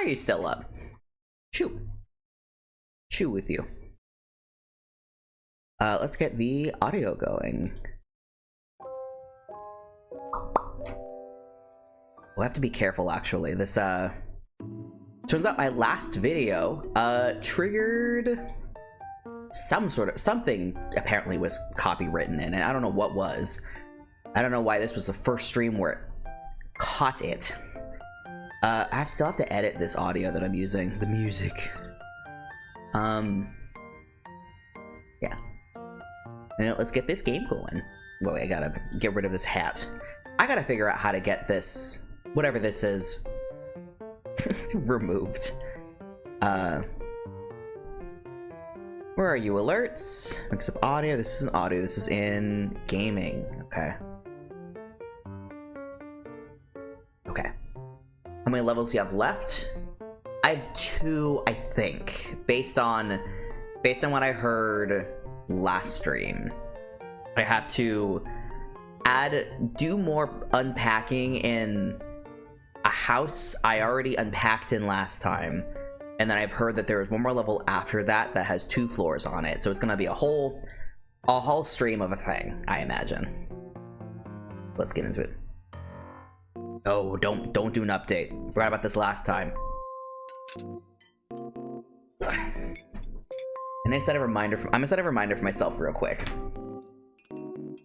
Why are you still up? Chew with you. Let's get the audio going. We'll have to be careful, actually. This, turns out my last video, triggered something apparently was copywritten in it. I don't know what was. I don't know why this was the first stream where it caught it. I still have to edit this audio that I'm using. The music. Yeah. Now let's get this game going. Wait, I gotta get rid of this hat. I gotta figure out how to get this, whatever this is, removed. Where are you? Alerts? Mix up audio. This isn't audio. This is in gaming. Okay. Okay. How many levels do you have left? I have 2, I think, based on what I heard last stream. I have to do more unpacking in a house I already unpacked in last time, and then I've heard that there is one more level after that that has 2 floors on it, so it's gonna be a whole stream of a thing, I imagine. Let's get into it. Oh, don't do an update. Forgot about this last time. And I set a reminder I'm gonna set a reminder for myself real quick,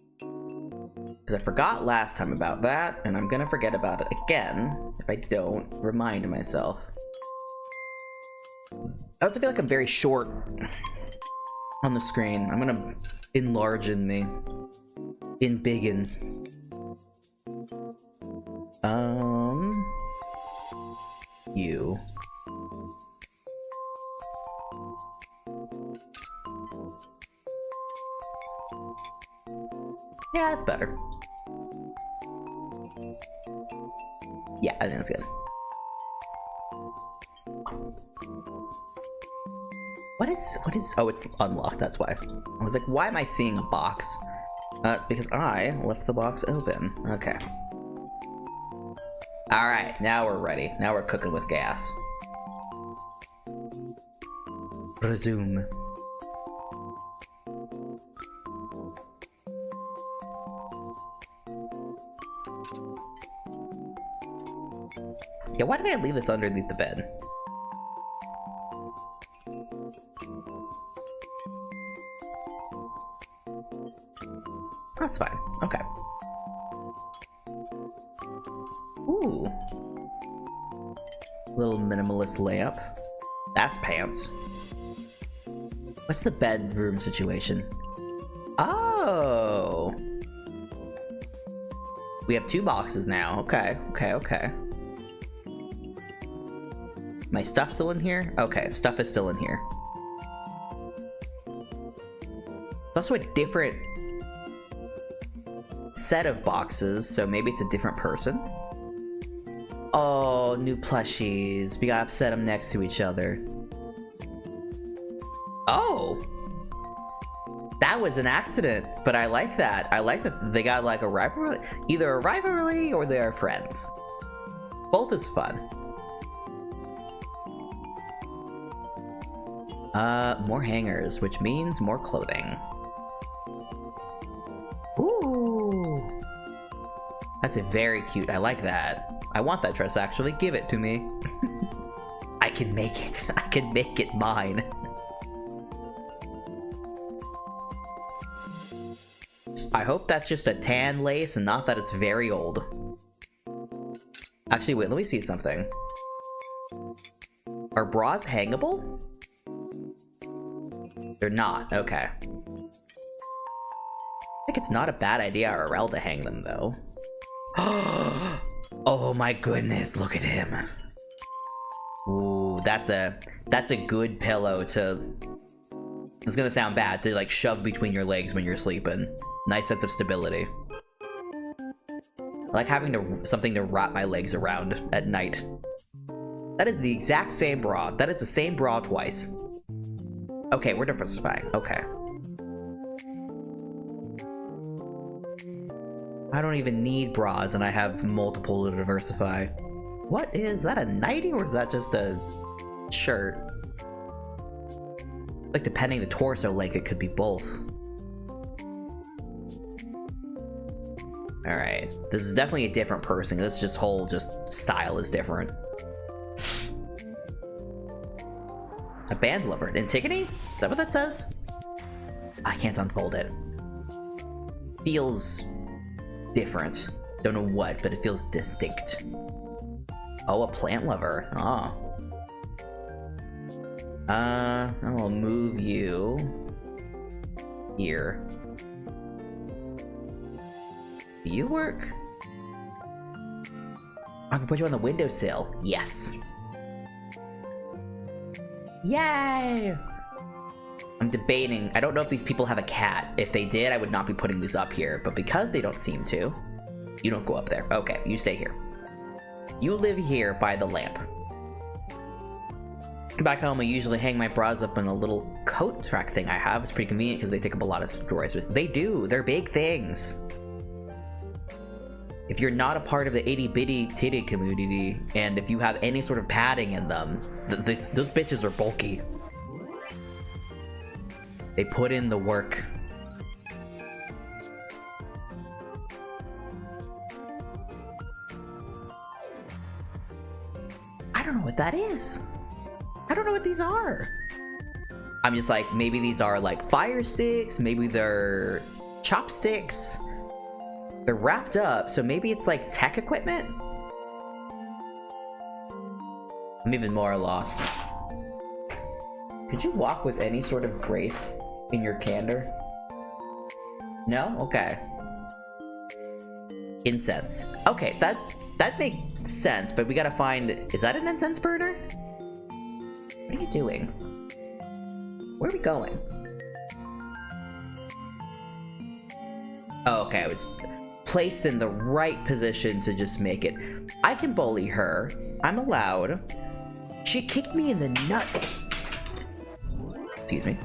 because I forgot last time about that, and I'm gonna forget about it again if I don't remind myself. I also feel like I'm very short on the screen. I'm gonna enlarge in me. Embiggen. You. Yeah, that's better. Yeah, I think that's good. What is, oh, it's unlocked, that's why. I was like, why am I seeing a box? It's because I left the box open. Okay. Alright, now we're ready. Now we're cooking with gas. Resume. Yeah, why did I leave this underneath the bed? That's fine. Okay. Ooh. Little minimalist layup. That's pants. What's the bedroom situation? Oh. We have 2 boxes now. Okay, okay. My stuff still in here? Okay, stuff is still in here. It's also a different set of boxes, so maybe it's a different person. Oh, new plushies. We gotta set them next to each other. Oh! That was an accident, but I like that. I like that they got like a rivalry, either a rivalry or they are friends. Both is fun. More hangers, which means more clothing. Ooh. That's a very cute, I like that. I want that dress, actually. Give it to me. I can make it. I can make it mine. I hope that's just a tan lace and not that it's very old. Actually, wait, let me see something. Are bras hangable? They're not, okay. I think it's not a bad idea IRL to hang them, though. Oh my goodness, look at him. Ooh, that's a good pillow to... It's gonna sound bad, to like shove between your legs when you're sleeping. Nice sense of stability. I like having something to wrap my legs around at night. That is the exact same bra. That is the same bra twice. Okay, we're diversifying. Okay. I don't even need bras and I have multiple to diversify. What is that, a nightie, or is that just a shirt? Like, depending the torso length, it could be both. Alright, this is definitely a different person. This just whole style is different. A band lover. Antigone? Is that what that says? I can't unfold it. Feels different. Don't know what, but it feels distinct. Oh, a plant lover. Oh. I will move you here. Do you work? I can put you on the windowsill. Yes. Yay! I'm debating. I don't know if these people have a cat. If they did, I would not be putting these up here. But because they don't seem to, you don't go up there. Okay, you stay here. You live here by the lamp. Back home, I usually hang my bras up in a little coat rack thing I have. It's pretty convenient because they take up a lot of drawers. They do. They're big things. If you're not a part of the itty-bitty titty community, and if you have any sort of padding in them, those bitches are bulky. They put in the work. I don't know what that is. I don't know what these are. I'm just like, maybe these are like fire sticks, maybe they're chopsticks. They're wrapped up, so maybe it's like tech equipment? I'm even more lost. Could you walk with any sort of grace in your candor? No? Okay. Incense. Okay, that makes sense, but we gotta find... Is that an incense burner? What are you doing? Where are we going? Oh, okay, I was placed in the right position to just make it. I can bully her. I'm allowed. She kicked me in the nuts. Excuse me.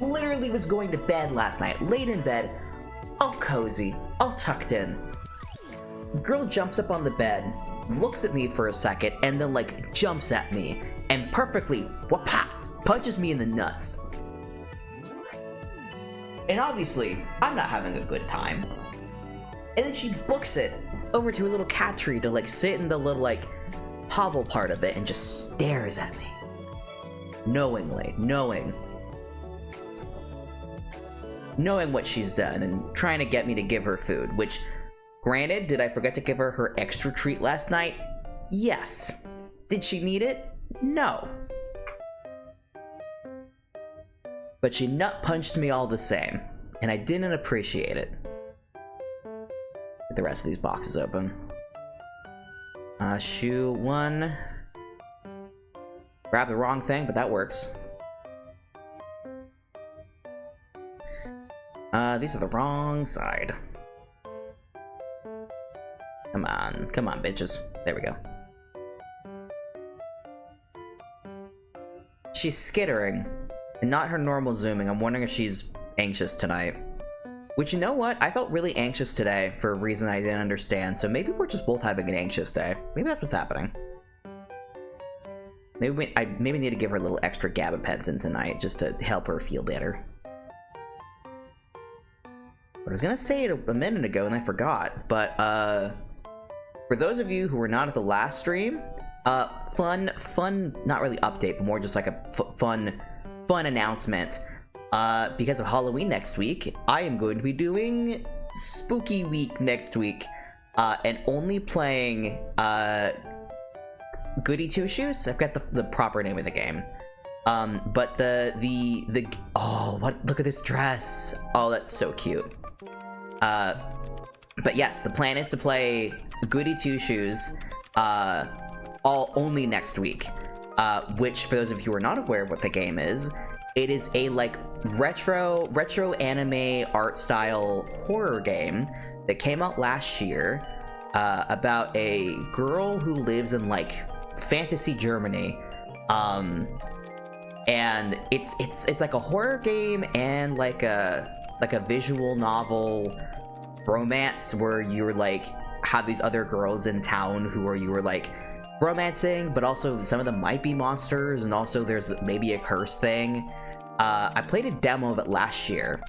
Literally was going to bed last night, laid in bed, all cozy, all tucked in. Girl jumps up on the bed, looks at me for a second, and then like jumps at me, and perfectly, whapa, punches me in the nuts. And obviously, I'm not having a good time. And then she books it over to a little cat tree to like sit in the little like hovel part of it and just stares at me. Knowing what she's done and trying to get me to give her food, which, granted, did I forget to give her her extra treat last night? Yes. Did she need it? No. But she nut punched me all the same, and I didn't appreciate it. Get the rest of these boxes open. Shoe 1. Grab the wrong thing, but that works. These are the wrong side. Come on, bitches. There we go. She's skittering, and not her normal zooming. I'm wondering if she's anxious tonight. Which, you know what? I felt really anxious today for a reason I didn't understand, so maybe we're just both having an anxious day. Maybe that's what's happening. Maybe I need to give her a little extra gabapentin tonight, just to help her feel better. I was gonna say it a minute ago and I forgot, but for those of you who were not at the last stream, fun, not really update, but more just like a fun announcement. Because of Halloween next week, I am going to be doing Spooky Week next week, and only playing Goody Two Shoes. I've got the proper name of the game. But the oh, what? Look at this dress. Oh, that's so cute. But yes, the plan is to play Goody Two Shoes, only next week. Which, for those of you who are not aware of what the game is, it is a like retro anime art style horror game that came out last year, about a girl who lives in like fantasy Germany. And it's like a horror game and like a visual novel romance where you're like have these other girls in town who you were like romancing, but also some of them might be monsters, and also there's maybe a curse thing. I played a demo of it last year,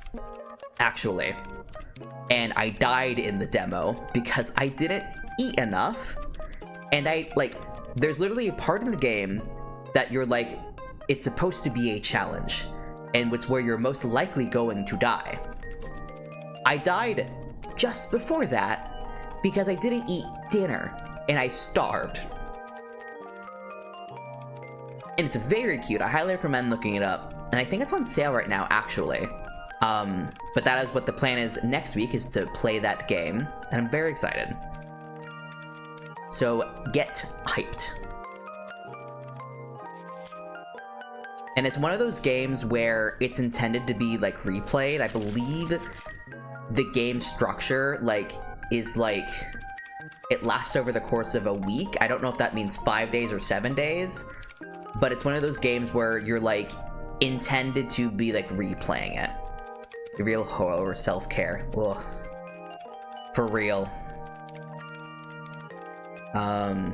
actually, and I died in the demo because I didn't eat enough, and there's literally a part in the game that you're like, it's supposed to be a challenge, and it's where you're most likely going to die. I died just before that because I didn't eat dinner, and I starved. And it's very cute. I highly recommend looking it up. And I think it's on sale right now, actually. But that is what the plan is next week, is to play that game. And I'm very excited. So get hyped. And it's one of those games where it's intended to be like replayed. I believe the game structure is it lasts over the course of a week. I don't know if that means 5 days or 7 days. But it's one of those games where you're like intended to be like replaying it. The real horror self-care. Ugh. For real. But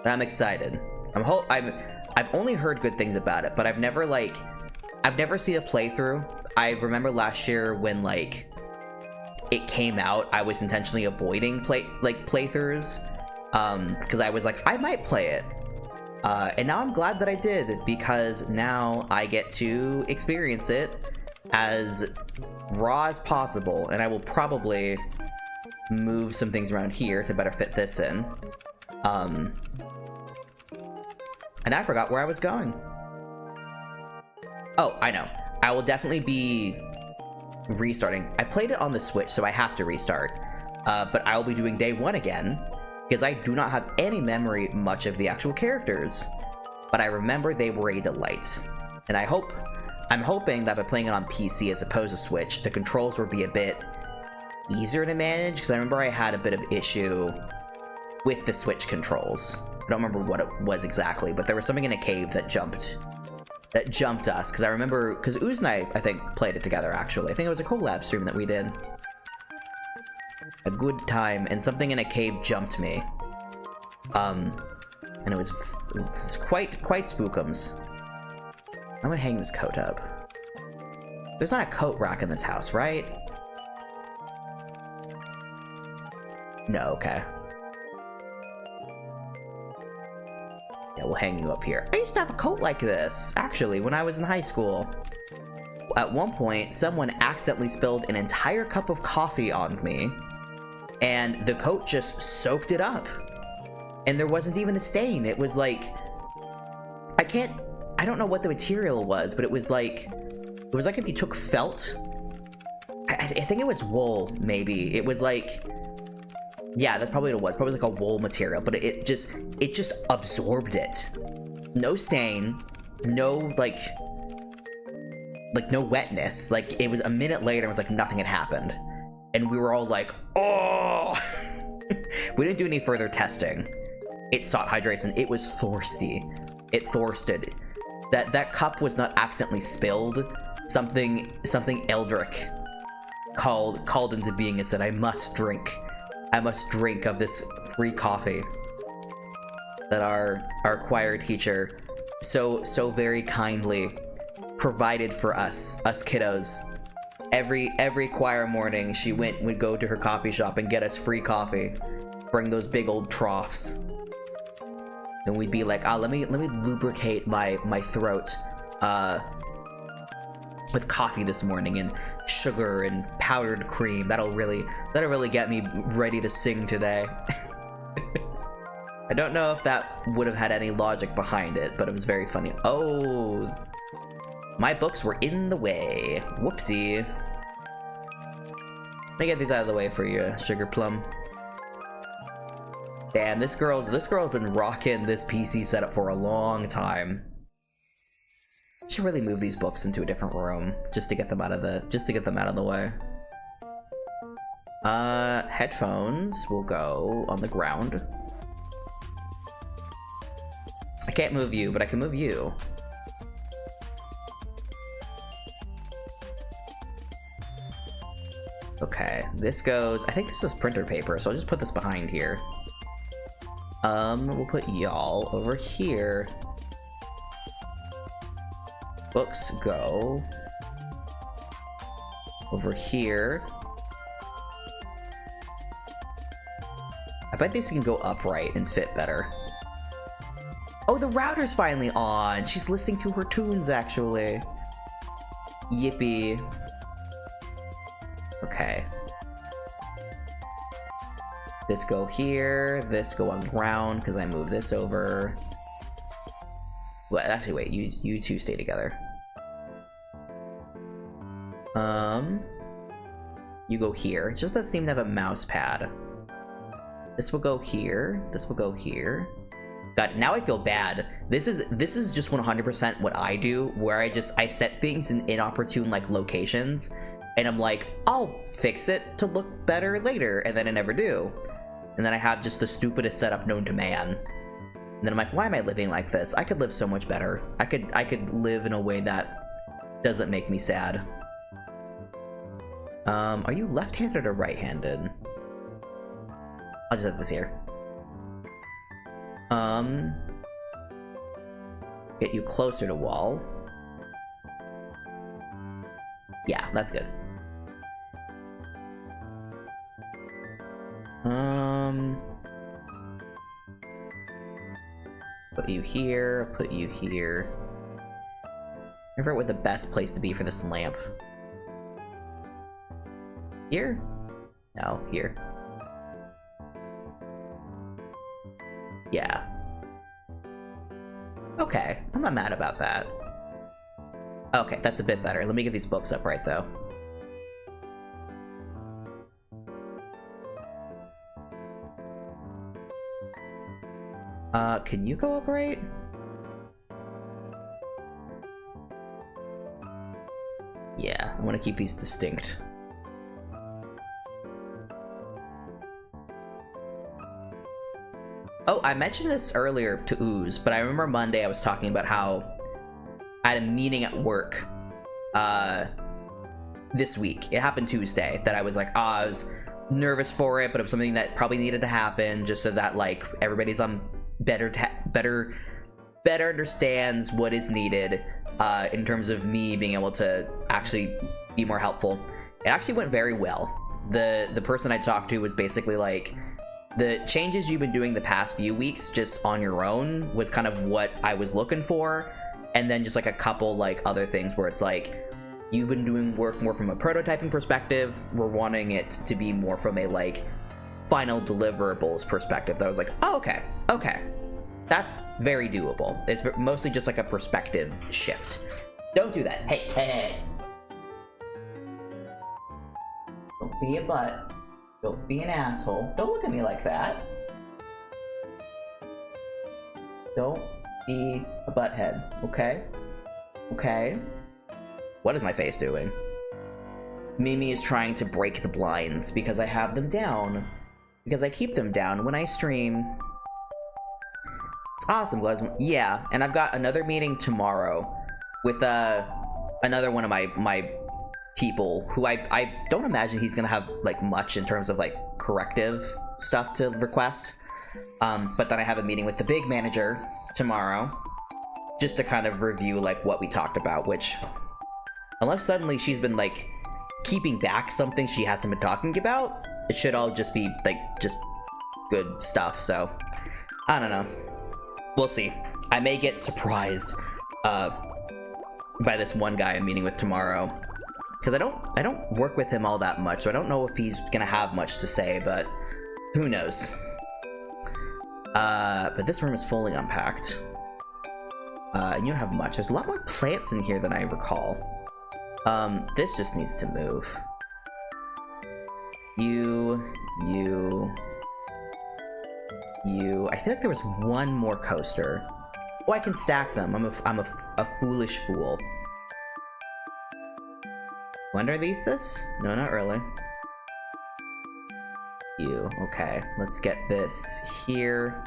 I'm excited. I've only heard good things about it, but I've never seen a playthrough. I remember last year when it came out, I was intentionally avoiding playthroughs, because I was like, I might play it. And now I'm glad that I did, because now I get to experience it as raw as possible, and I will probably move some things around here to better fit this in. And I forgot where I was going. Oh, I know. I will definitely be restarting. I played it on the Switch, so I have to restart. But I will be doing day 1 again, because I do not have any memory much of the actual characters. But I remember they were a delight. And I'm hoping that by playing it on PC as opposed to Switch, the controls will be a bit easier to manage, because I remember I had a bit of issue with the Switch controls. I don't remember what it was exactly, but there was something in a cave that jumped us, because I remember, because Ooze and I think, played it together, actually. I think it was a collab stream that we did. A good time, and something in a cave jumped me. And it was quite spookums. I'm gonna hang this coat up. There's not a coat rack in this house, right? No, okay. Yeah, we'll hang you up here. I used to have a coat like this, actually, when I was in high school. At one point, someone accidentally spilled an entire cup of coffee on me, and the coat just soaked it up. And there wasn't even a stain. It was like, I don't know what the material was, but it was like if you took felt. I think it was wool, maybe. It was like, yeah, that's probably what it was. Probably like a wool material, but it just absorbed it. No stain, no no wetness. Like, it was a minute later, it was like nothing had happened. And we were all like, oh! We didn't do any further testing. It sought hydration. It was thirsty. It thirsted. That cup was not accidentally spilled. Something Eldritch called into being and said, I must drink of this free coffee that our choir teacher so very kindly provided for us kiddos. Every choir morning, she would go to her coffee shop and get us free coffee, bring those big old troughs, and we'd be like, let me lubricate my throat with coffee this morning, and sugar and powdered cream. That'll really get me ready to sing today. I don't know if that would have had any logic behind it, but it was very funny. Oh, my books were in the way. Whoopsie. Let me get these out of the way for you, Sugar Plum. Damn, this girl's been rocking this PC setup for a long time. Should really move these books into a different room just to get them out of the way. Headphones will go on the ground. I can't move you, but I can move you. Okay, this goes... I think this is printer paper, so I'll just put this behind here. We'll put y'all over here. Books go over here. I bet these can go upright and fit better. Oh, the router's finally on! She's listening to her tunes, actually. Yippee. Okay. This go here, this go on ground, because I move this over. Well, actually, wait, you two stay together. You go here. It just doesn't seem to have a mouse pad. This will go here. This will go here. God, now I feel bad. This is just 100% what I do, where I set things in inopportune like locations, and I'm like, I'll fix it to look better later, and then I never do. And then I have just the stupidest setup known to man. And then I'm like, why am I living like this? I could live so much better. I could live in a way that doesn't make me sad. Are you left-handed or right-handed? I'll just have this here. Get you closer to wall. Yeah, that's good. Put you here, put you here. I forget what the best place to be for this lamp. Here? No, here. Yeah. Okay, I'm not mad about that. Okay, that's a bit better. Let me get these books upright, though. Can you go upright? Yeah, I want to keep these distinct. Oh, I mentioned this earlier to Ooze, but I remember Monday I was talking about how I had a meeting at work this week. It happened Tuesday, that I was like, I was nervous for it, but it was something that probably needed to happen just so that like everybody's on better understands what is needed in terms of me being able to actually be more helpful. It actually went very well. The person I talked to was basically like, the changes you've been doing the past few weeks just on your own was kind of what I was looking for, and then just like a couple like other things where it's like, you've been doing work more from a prototyping perspective, we're wanting it to be more from a like final deliverables perspective. That I was like, oh, okay, that's very doable. It's mostly just like a perspective shift. Don't do that. Hey. Don't be a butt. Don't be an asshole. Don't look at me like that. Don't be a butthead, okay? Okay. What is my face doing? Mimi is trying to break the blinds because I have them down. Because I keep them down when I stream. It's awesome, Glaz. Yeah, and I've got another meeting tomorrow with another one of my people who I don't imagine he's gonna have like much in terms of like corrective stuff to request, but then I have a meeting with the big manager tomorrow just to kind of review like what we talked about, which unless suddenly she's been like keeping back something she hasn't been talking about, it should all just be like just good stuff. So I don't know, we'll see. I may get surprised by this one guy I'm meeting with tomorrow, because I don't work with him all that much, so I don't know if he's gonna have much to say, but who knows. But this room is fully unpacked. You don't have much. There's a lot more plants in here than I recall. This just needs to move. You. I feel like there was one more coaster. Oh, I can stack them. I'm a foolish fool. Underneath this? No, not really. You. Okay, let's get this here.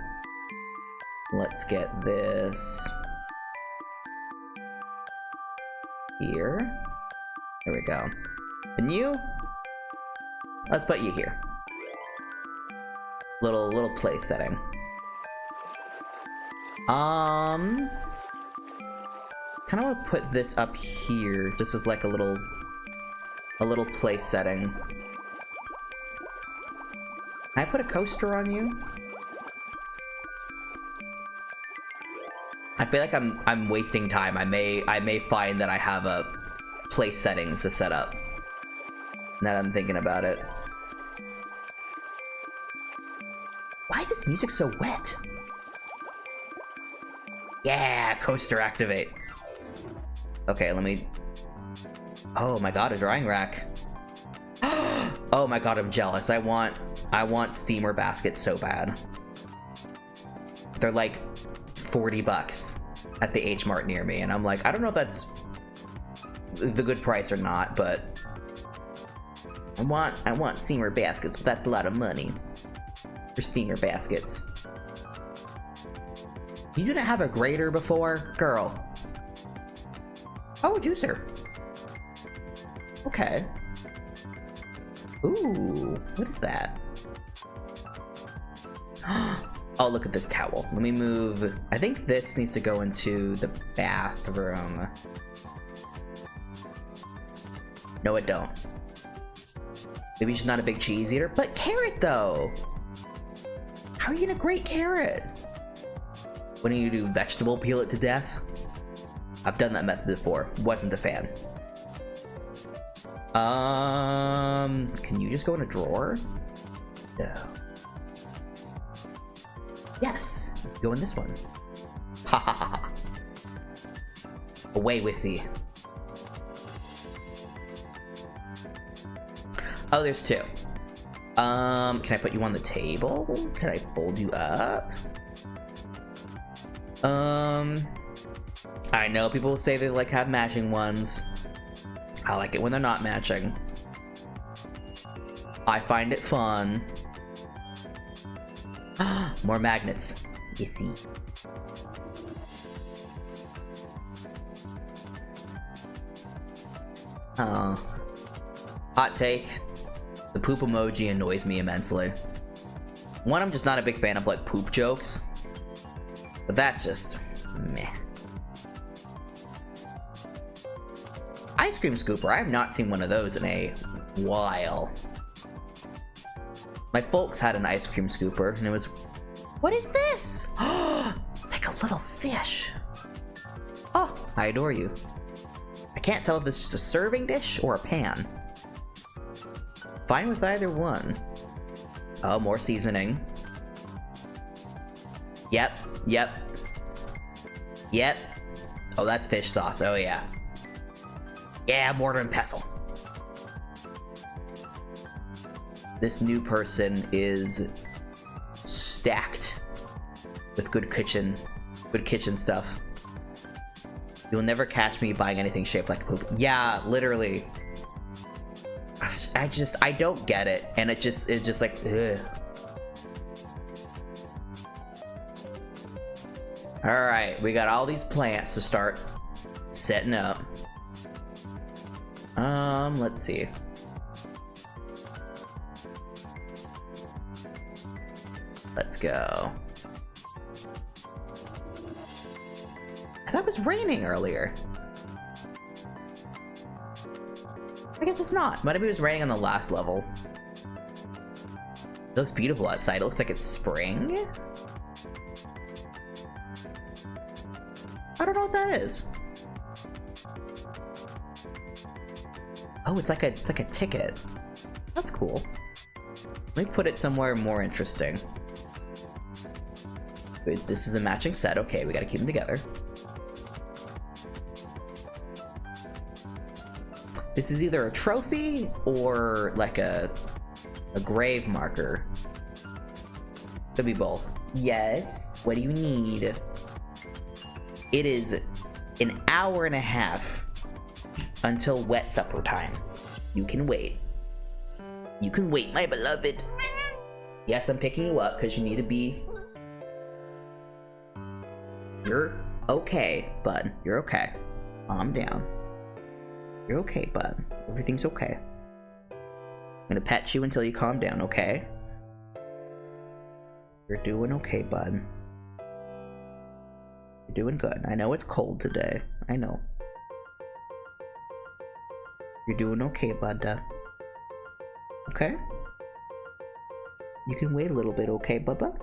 Let's get this here. There we go. And you? let's put you here. Little place setting. Kind of want to put this up here, just as like a little place setting. Can I put a coaster on you? I feel like I'm wasting time. I may find that I have a place settings to set up. Now that I'm thinking about it. Why is this music so wet? Yeah, coaster activate. Okay, let me... Oh my god, a drying rack. Oh my god, I'm jealous. I want steamer baskets so bad. They're like 40 bucks at the H Mart near me, and I'm like, I don't know if that's the good price or not, but I want steamer baskets, but that's a lot of money for steamer baskets. You didn't have a grater before? Girl. Oh, a juicer. Okay. Ooh, what is that? Oh, look at this towel. Let me move. I think this needs to go into the bathroom. No, it don't. Maybe she's not a big cheese eater, but carrot though. How are you gonna grate carrot? What do you do? Vegetable peel it to death? I've done that method before. Wasn't a fan. Can you just go in a drawer? No. Yes. Go in this one. Ha ha ha ha. Away with thee. Oh, there's two. Can I put you on the table? Can I fold you up? I know people say they like have matching ones. I like it when they're not matching. I find it fun. More magnets. You see. Oh. Hot take. The poop emoji annoys me immensely. One, I'm just not a big fan of like poop jokes. But that just meh. Ice cream scooper. I have not seen one of those in a while. My folks had an ice cream scooper, and it was... What is this? It's like a little fish. Oh, I adore you. I can't tell if this is just a serving dish or a pan. Fine with either one. Oh, more seasoning. Yep, yep. Yep. Oh, that's fish sauce. Oh, yeah. Yeah, mortar and pestle. This new person is stacked with good kitchen stuff. You'll never catch me buying anything shaped like a poop. Yeah, literally. I don't get it, and it's just like, ugh. All right, we got all these plants to start setting up. Let's see. Let's go. I thought it was raining earlier. I guess it's not. Maybe it was raining on the last level. It looks beautiful outside. It looks like it's spring. I don't know what that is. Oh, it's like a ticket. That's cool. Let me put it somewhere more interesting. Wait, this is a matching set. Okay, we gotta keep them together. This is either a trophy or like a grave marker. Could be both. Yes. What do you need? It is an hour and a half until wet supper time. You can wait. You can wait, my beloved. Yes, I'm picking you up because you need to be... You're okay, bud. You're okay. Calm down. You're okay, bud. Everything's okay. I'm gonna pet you until you calm down, okay? You're doing okay, bud. You're doing good. I know it's cold today. I know. You're doing okay, bud. Okay? You can wait a little bit, okay, Bubba?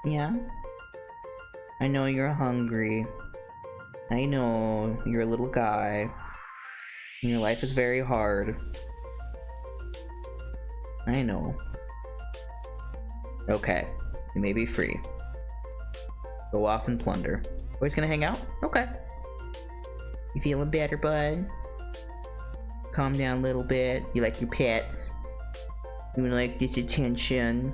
Yeah? I know you're hungry. I know you're a little guy. And your life is very hard. I know. Okay. You may be free. Go off and plunder. We're just gonna hang out? Okay. You feeling better, bud? Calm down a little bit. You like your pets. You like this attention.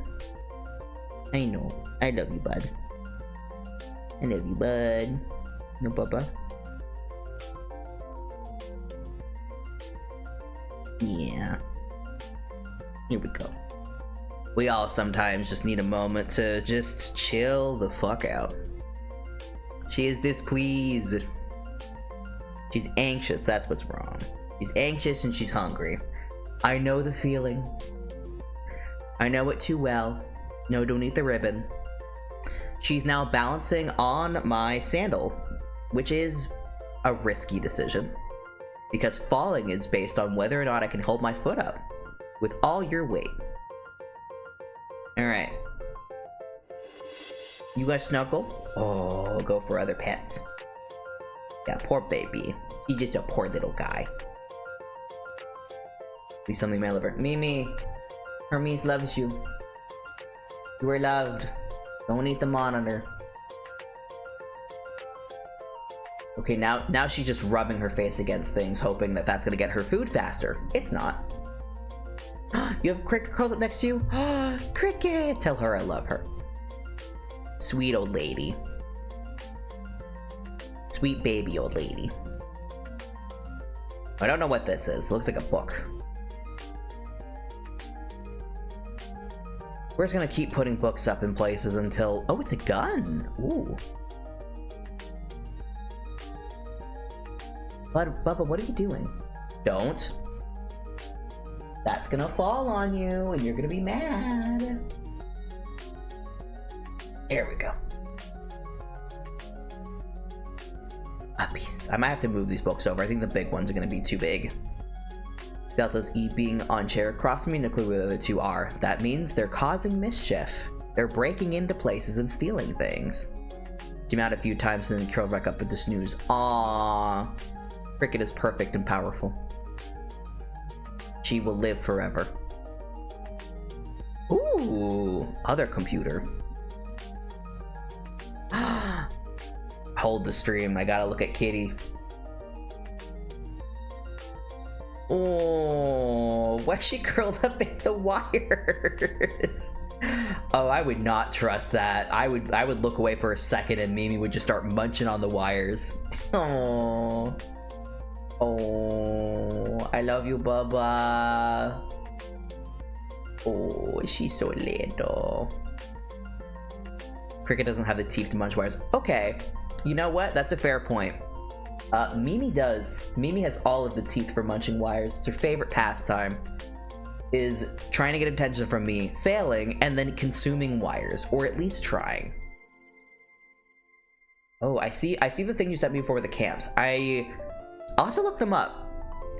I know. I love you, bud. I love you, bud. No, Bubba. Yeah. Here we go. We all sometimes just need a moment to just chill the fuck out. She is displeased. She's anxious, that's what's wrong. She's anxious and she's hungry. I know the feeling. I know it too well. No, don't eat the ribbon. She's now balancing on my sandal, which is a risky decision. Because falling is based on whether or not I can hold my foot up with all your weight. Alright. You guys snuggle? Oh, go for other pets. Yeah, poor baby. He's just a poor little guy. Be something my lover. Mimi! Hermes loves you. You are loved. Don't eat the monitor. Okay, now she's just rubbing her face against things, hoping that that's gonna get her food faster. It's not. You have Cricket curled up next to you? Cricket! Tell her I love her. Sweet old lady. Sweet baby old lady. I don't know what this is. It looks like a book. We're just gonna keep putting books up in places until... Oh, it's a gun! Ooh. Bubba, what are you doing? Don't. That's gonna fall on you, and you're gonna be mad. There we go. Puppies. I might have to move these books over. I think the big ones are gonna be too big. Delta's being on chair across from me, no clue where the other two are. That means they're causing mischief. They're breaking into places and stealing things. Came out a few times and then curled back up with the snooze. Aww. Cricket is perfect and powerful. She will live forever. Ooh, other computer. Hold the stream. I gotta look at Kitty. Oh, why is she curled up in the wires? Oh, I would not trust that. I would look away for a second and Mimi would just start munching on the wires. Oh. Oh, I love you, Bubba. Oh, she's so little. Cricket doesn't have the teeth to munch wires. Okay, you know what? That's a fair point. Mimi does. Mimi has all of the teeth for munching wires. It's her favorite pastime. Is trying to get attention from me, failing, and then consuming wires, or at least trying. Oh, I see the thing you sent me for the camps. I'll have to look them up,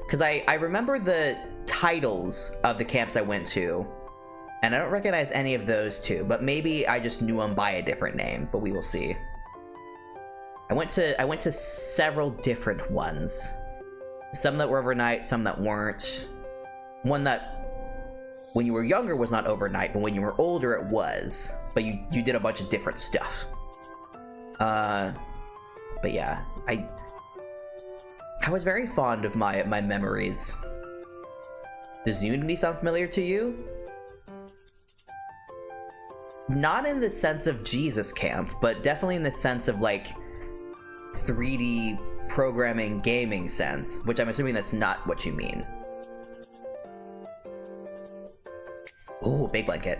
because I remember the titles of the camps I went to, and I don't recognize any of those two, but maybe I just knew them by a different name, but we will see. I went to several different ones. Some that were overnight, some that weren't. One that when you were younger was not overnight, but when you were older it was. But you did a bunch of different stuff. But yeah, I was very fond of my memories. Does Unity sound familiar to you? Not in the sense of Jesus Camp, but definitely in the sense of like 3D programming gaming sense, which I'm assuming that's not what you mean. Ooh, big blanket.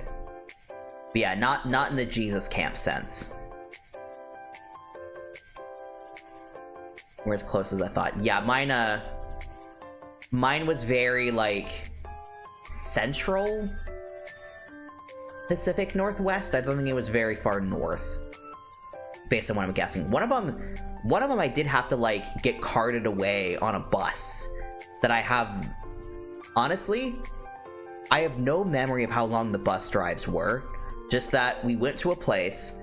But yeah, not in the Jesus Camp sense. We're as close as I thought. Yeah, mine Mine was very, like, central Pacific Northwest. I don't think it was very far north, based on what I'm guessing. One of them I did have to, like, get carted away on a bus that I have... Honestly, I have no memory of how long the bus drives were. Just that we went to a place,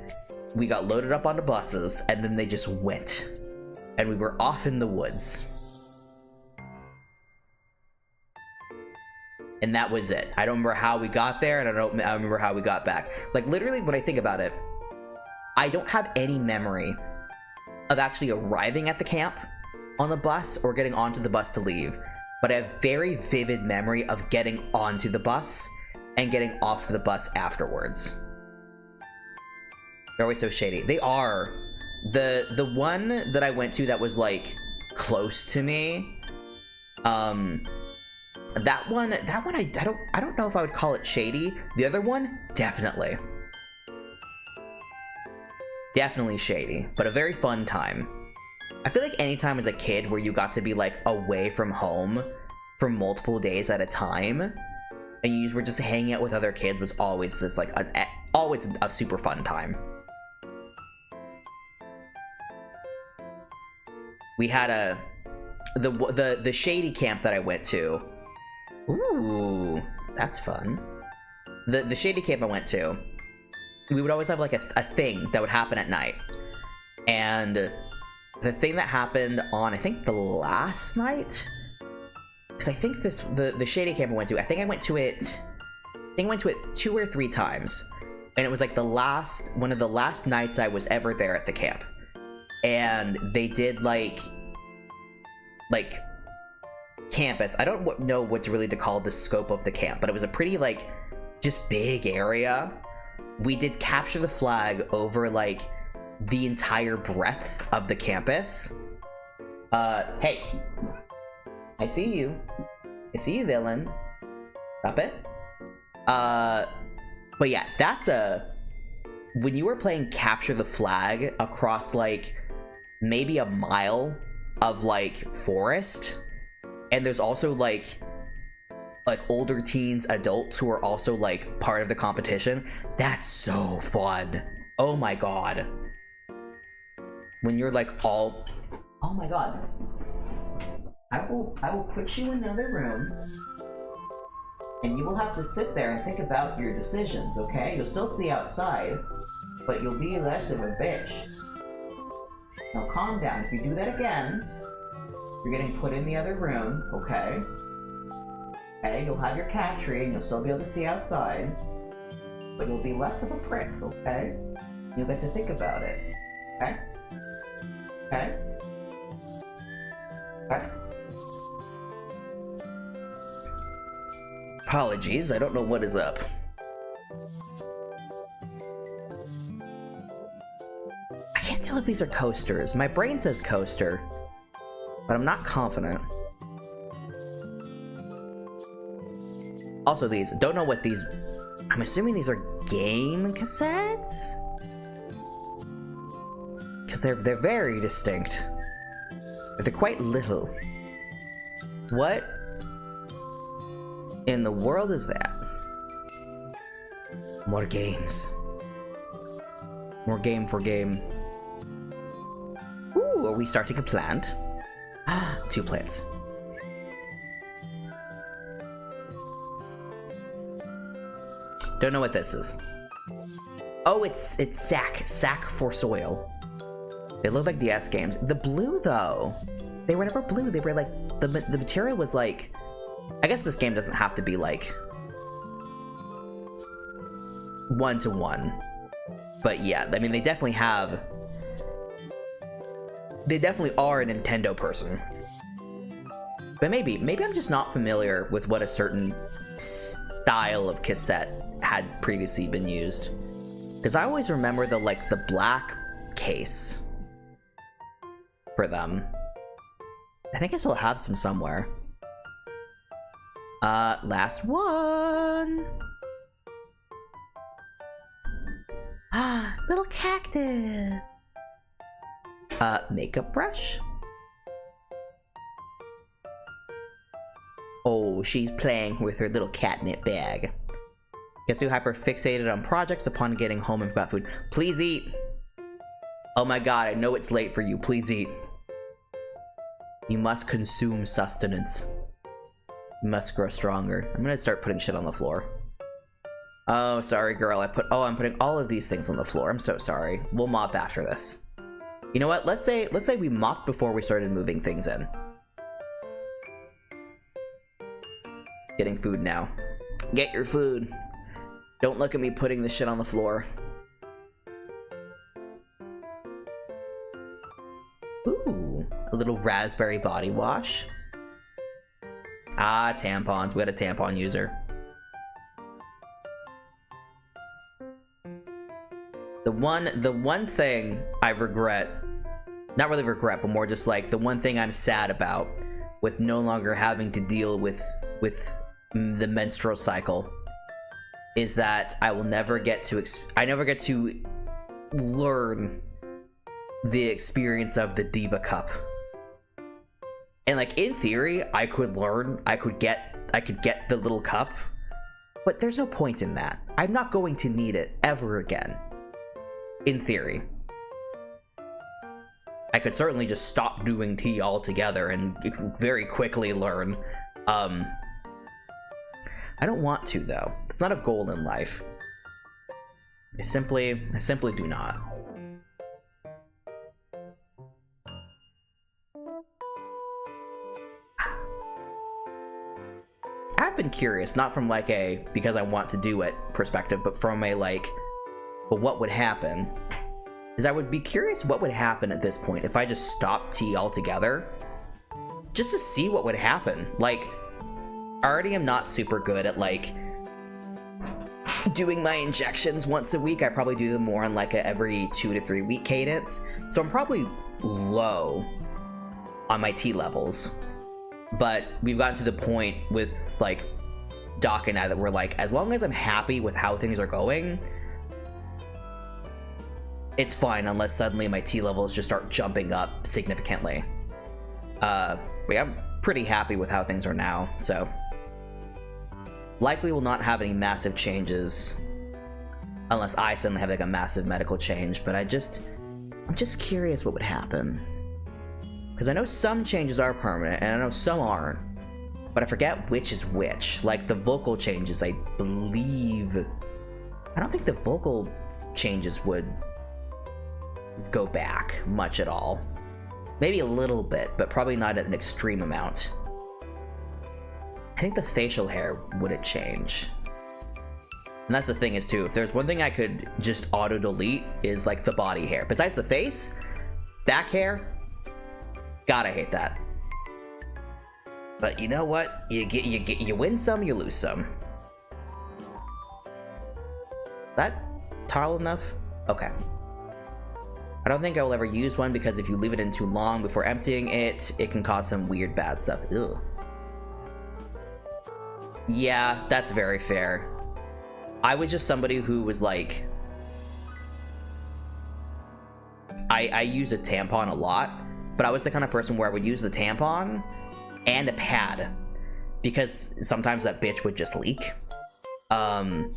we got loaded up onto buses, and then they just went. And we were off in the woods. And that was it. I don't remember how we got there, and I don't remember how we got back. Like, literally, when I think about it, I don't have any memory of actually arriving at the camp on the bus or getting onto the bus to leave. But I have very vivid memory of getting onto the bus and getting off the bus afterwards. They're always so shady. They are. The one that I went to that was, like, close to me, that one I don't know if I would call it shady. The other one, definitely. Definitely shady, but a very fun time. I feel like any time as a kid where you got to be, like, away from home for multiple days at a time, and you were just hanging out with other kids was always just, like, always a super fun time. We had the shady camp that I went to. Ooh, that's fun. The shady camp I went to, we would always have, like, a thing that would happen at night. And the thing that happened on, I think, the last night, because I think the shady camp I went to, I think I went to it 2 or 3 times, and it was like one of the last nights I was ever there at the camp. And they did like campus. I don't know what really to call the scope of the camp, but it was a pretty, like, just big area. We did capture the flag over, like, the entire breadth of the campus. Hey, I see you, villain. Stop it. But yeah, that's when you were playing capture the flag across, like, maybe a mile of, like, forest, and there's also, like older teens, adults who are also, like, part of the competition. That's so fun. Oh my god. When you're, like, all... Oh my god. I will put you in another room, and you will have to sit there and think about your decisions, okay? You'll still see outside, but you'll be less of a bitch. Now calm down. If you do that again, you're getting put in the other room, okay? Okay, you'll have your cat tree and you'll still be able to see outside, but you'll be less of a prick, okay? You'll get to think about it, okay? Okay? Okay? Apologies, I don't know what is up. I can't tell if these are coasters. My brain says coaster, but I'm not confident. Also, these, don't know what these... I'm assuming these are game cassettes? Because they're very distinct. But they're quite little. What in the world is that? More games. More game for game. Ooh, are we starting a plant? 2 plants. Don't know what this is. Oh, it's sack for soil. They look like DS games. The blue, though, they were never blue. They were like, the material was like, I guess this game doesn't have to be like 1-to-1, but yeah, I mean, they definitely are a Nintendo person. But maybe I'm just not familiar with what a certain style of cassette had previously been used, because I always remember the black case for them. I think I still have some somewhere. Last one. Little cactus. Makeup brush. Oh, she's playing with her little catnip bag. Gets too hyper fixated on projects upon getting home and forgot food. Please eat! Oh my god, I know it's late for you. Please eat. You must consume sustenance. You must grow stronger. I'm gonna start putting shit on the floor. Oh, sorry, girl. I'm putting all of these things on the floor. I'm so sorry. We'll mop after this. You know what? Let's say we mopped before we started moving things in. Getting food now. Get your food. Don't look at me putting this shit on the floor. Ooh, a little raspberry body wash. Ah, tampons. We got a tampon user. The one thing I regret, not really regret, but more just like the one thing I'm sad about with no longer having to deal with the menstrual cycle is that I never get to learn the experience of the Diva Cup. And like in theory, I could get the little cup, but there's no point in that. I'm not going to need it ever again. In theory. I could certainly just stop doing tea altogether and very quickly learn. I don't want to though. It's not a goal in life. I simply do not. I've been curious, not from like a because I want to do it perspective, but from a like, but what would happen? Is I would be curious what would happen at this point if I just stopped tea altogether, just to see what would happen. Like, I already am not super good at like doing my injections once a week. I probably do them more on like a every 2 to 3 week cadence. So I'm probably low on my tea levels. But we've gotten to the point with like Doc and I that we're like, as long as I'm happy with how things are going, it's fine unless suddenly my tea levels just start jumping up significantly. But yeah, I'm pretty happy with how things are now, so likely will not have any massive changes unless I suddenly have like a massive medical change. But I'm just curious what would happen, because I know some changes are permanent and I know some aren't, but I forget which is which. Like the vocal changes, I believe, I don't think the vocal changes would go back much at all. Maybe a little bit, but probably not at an extreme amount. I think the facial hair wouldn't change. And that's the thing is too, if there's one thing I could just auto delete is like the body hair. Besides the face, back hair, God, I hate that. But you know what? You win some, you lose some. That tall enough? Okay. I don't think I will ever use one because if you leave it in too long before emptying it, it can cause some weird bad stuff. Ugh. Yeah, that's very fair. I was just somebody who was like, I use a tampon a lot, but I was the kind of person where I would use the tampon and a pad because sometimes that bitch would just leak. And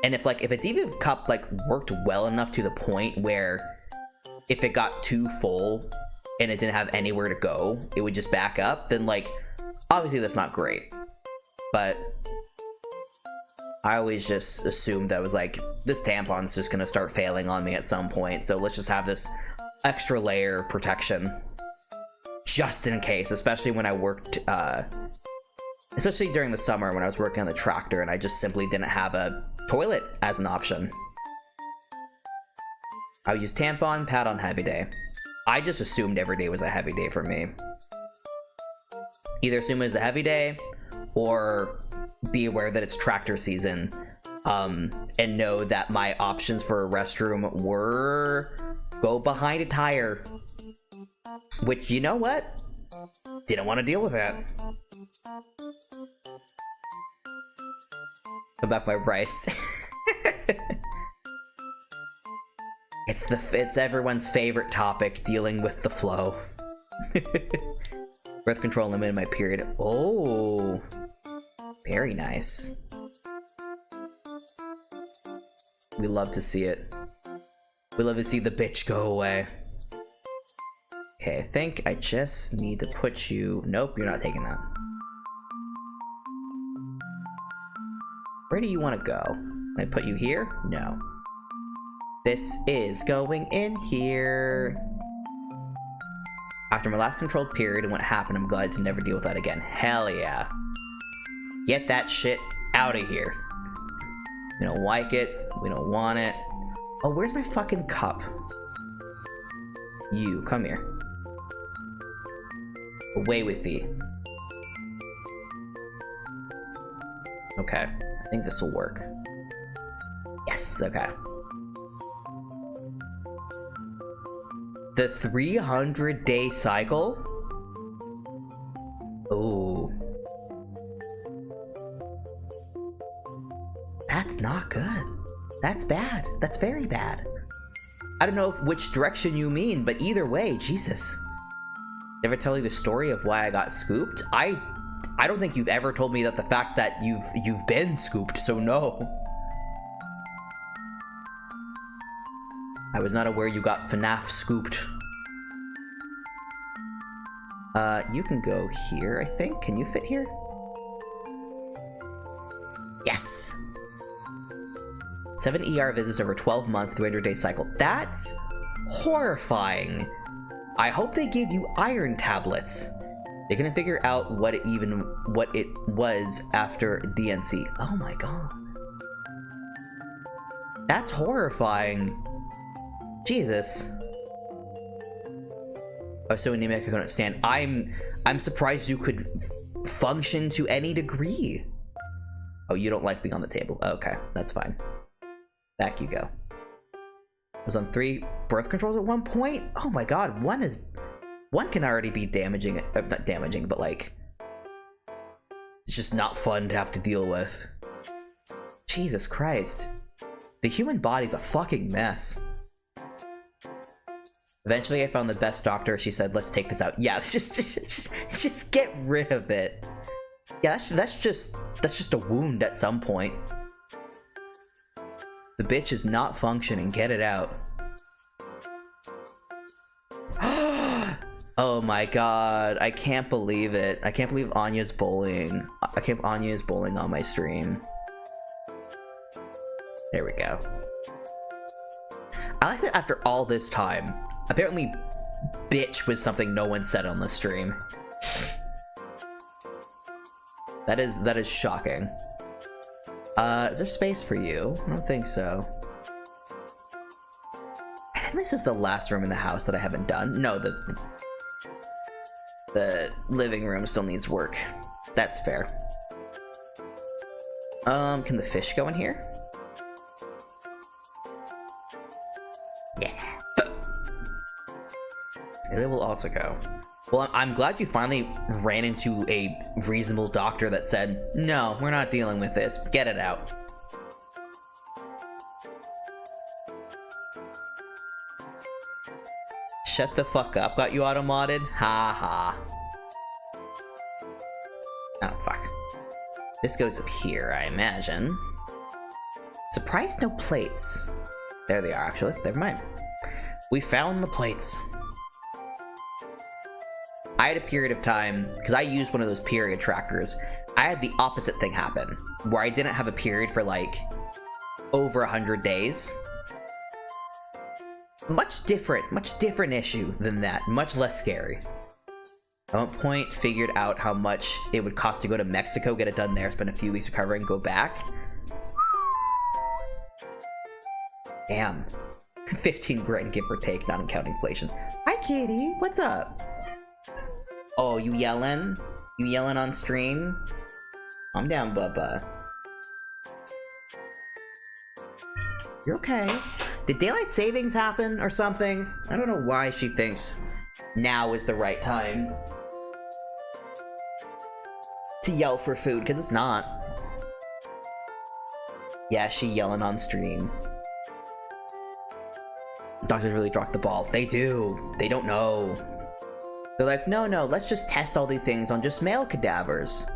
if a Diva Cup like worked well enough to the point where if it got too full and it didn't have anywhere to go, it would just back up, then like obviously that's not great. But I always just assumed that was like, this tampon's just gonna start failing on me at some point, so let's just have this extra layer of protection just in case, especially when I worked especially during the summer when I was working on the tractor and I just simply didn't have a toilet as an option. I would use tampon, pad on heavy day. I just assumed every day was a heavy day for me. Either assume it was a heavy day or be aware that it's tractor season, and know that my options for a restroom were go behind a tire. Which, you know what? Didn't want to deal with that. Come back my rice. It's everyone's favorite topic, dealing with the flow. Birth control limited my period. Oh, very nice. We love to see it. We love to see the bitch go away. Okay, I think I just need to put you... Nope, you're not taking that. Where do you want to go? Can I put you here? No. This is going in here. After my last controlled period and what happened, I'm glad to never deal with that again. Hell yeah. Get that shit out of here. We don't like it. We don't want it. Oh, where's my fucking cup? You, come here. Away with thee. Okay, I think this will work. Yes, okay. The 300-day cycle? Oh. That's not good. That's bad. That's very bad. I don't know which direction you mean, but either way, Jesus. Ever tell you the story of why I got scooped? I don't think you've ever told me that the fact that you've been scooped, so no. I was not aware you got FNAF scooped. You can go here, I think. Can you fit here? Yes! 7 ER visits over 12 months, 300-day cycle. That's horrifying. I hope they gave you iron tablets. They couldn't figure out what it was after DNC. Oh my god. That's horrifying. Jesus. I was so anemic I couldn't stand. I'm surprised you could function to any degree. Oh, you don't like being on the table. Okay, that's fine. Back you go. I was on 3 birth controls at one point? Oh my god, one can already be damaging, not damaging, but like, it's just not fun to have to deal with. Jesus Christ. The human body's a fucking mess. Eventually I found the best doctor. She said, let's take this out. Yeah, just get rid of it. Yeah, that's just a wound at some point. The bitch is not functioning. Get it out. Oh my god. I can't believe it. I can't believe Anya's bullying. Anya is bullying on my stream. There we go. I like that after all this time, apparently bitch was something no one said on the stream. That is shocking. Is there space for you? I don't think so. I think this is the last room in the house that I haven't done. No, the living room still needs work. That's fair. Can the fish go in here? Yeah. They will also go. Well, I'm glad you finally ran into a reasonable doctor that said, no, we're not dealing with this. Get it out. Shut the fuck up. Got you auto-modded? Ha ha. Oh, fuck. This goes up here, I imagine. Surprised no plates. There they are, actually. Never mind. We found the plates. I had a period of time, because I used one of those period trackers, I had the opposite thing happen, where I didn't have a period for like over 100 days. Much different issue than that, much less scary. At one point, figured out how much it would cost to go to Mexico, get it done there, spend a few weeks recovering, go back. Damn. 15 grand give or take, not counting inflation. Hi Katie, what's up? Oh, you yelling? You yelling on stream? Calm down, Bubba. You're okay. Did daylight savings happen or something? I don't know why she thinks now is the right time to yell for food, because it's not. Yeah, she yelling on stream. Doctors really dropped the ball. They do. They don't know. They're like, no, let's just test all these things on just male cadavers.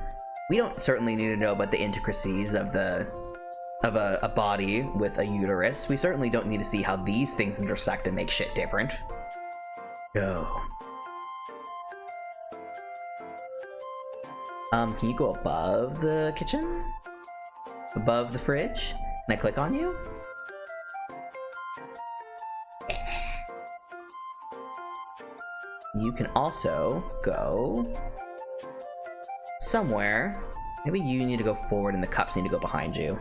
We don't certainly need to know about the intricacies of a body with a uterus. We certainly don't need to see how these things intersect and make shit different. No. Can you go above the kitchen? Above the fridge? Can I click on you? You can also go somewhere. Maybe you need to go forward and the cups need to go behind you.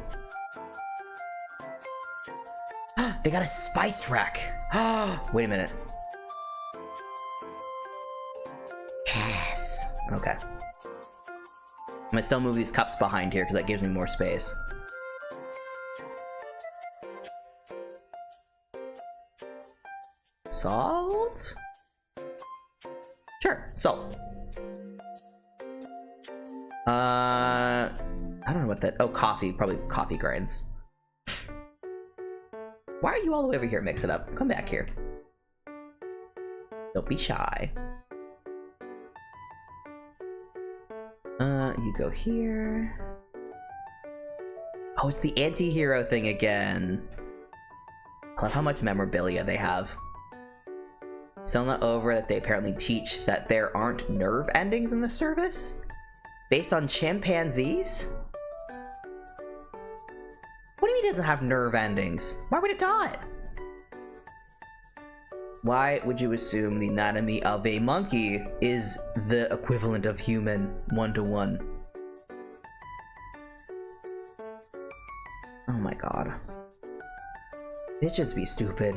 They got a spice rack. Wait a minute. Yes. Okay. I'm gonna still move these cups behind here because that gives me more space. Salt? Sure, salt. I don't know what that. Oh, coffee. Probably coffee grinds. Why are you all the way over here? Mix it up. Come back here. Don't be shy. You go here. Oh, it's the anti-hero thing again. I love how much memorabilia they have. Still not over that they apparently teach that there aren't nerve endings in the service? Based on chimpanzees? What do you mean it doesn't have nerve endings? Why would it not? Why would you assume the anatomy of a monkey is the equivalent of human 1-to-1? Oh my god. Bitches be stupid.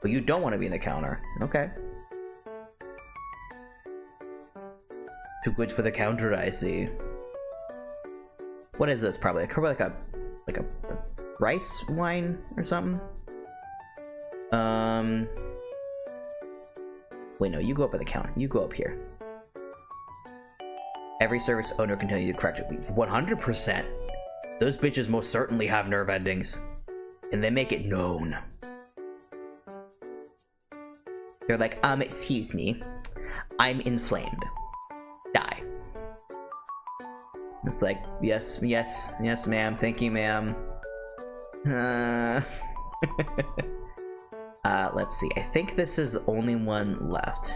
But you don't want to be in the counter. Okay. Too good for the counter, I see. What is this? Probably like a rice wine or something. Wait, no, you go up at the counter. You go up here. Every service owner can tell you the correct 100%. Those bitches most certainly have nerve endings. And they make it known. They're like, excuse me. I'm inflamed. Die. It's like, yes, ma'am. Thank you, ma'am. Let's see. I think this is the only one left.